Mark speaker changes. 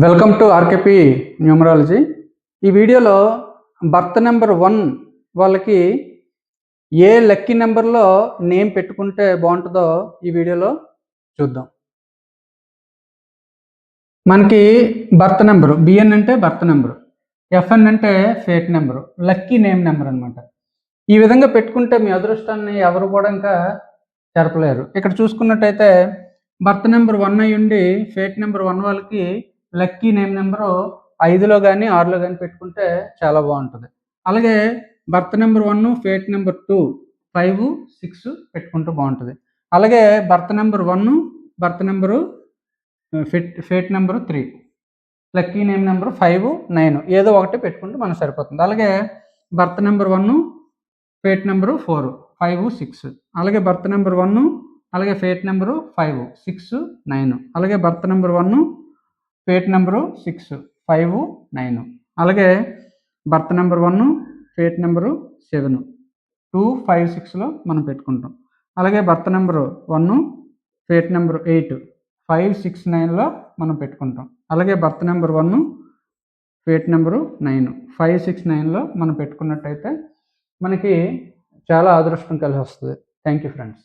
Speaker 1: Welcome to RKP numerology. ఈ వీడియోలో birth number 1 వాళ్ళకి ఏ లక్కీ నెంబర్లో నేమ్ పెట్టుకుంటే బాగుంటుందో ఈ వీడియోలో చూద్దాం. మనకి బర్త్ నెంబరు బిఎన్ అంటే బర్త్ నెంబరు, ఎఫ్ఎన్ అంటే fate number, lucky name number అనమాట. ఈ విధంగా పెట్టుకుంటే మీ అదృష్టాన్ని ఎవరు కూడా ఇంకా జరపలేరు. ఇక్కడ చూసుకున్నట్టయితే బర్త్ నెంబర్ 1 అయ్యి ఉండి ఫేట్ నెంబర్ 1 వాళ్ళకి లక్కీ నేమ్ నెంబరు 5లో కానీ 6లో కానీ పెట్టుకుంటే చాలా బాగుంటుంది. అలాగే బర్త్ నెంబర్ 1 ఫేట్ నెంబర్ 2 5 6 పెట్టుకుంటే బాగుంటుంది. అలాగే birth number 1 birth number fate number 3 lucky name number 5 9 ఏదో ఒకటి పెట్టుకుంటే మనకు సరిపోతుంది. అలాగే బర్త్ నెంబర్ 1 ఫేట్ నెంబరు 4 5 6 అలాగే బర్త్ నెంబర్ 1 అలాగే ఫేట్ నెంబరు 5 6 9 అలాగే బర్త్ నెంబర్ 1 ఫేట్ నెంబరు 6 5 9 అలాగే బర్త్ నెంబర్ 1 ఫేట్ నెంబరు 7 2 5 6లో మనం పెట్టుకుంటాం. అలాగే బర్త్ నెంబరు 1 ఫేట్ నెంబరు 8 5 6 9లో మనం పెట్టుకుంటాం. అలాగే బర్త్ నెంబర్ 1 ఫేట్ నెంబరు 9 5 6 9లో మనం పెట్టుకున్నట్టయితే మనకి చాలా అదృష్టం కలిసి వస్తుంది. Thank you friends.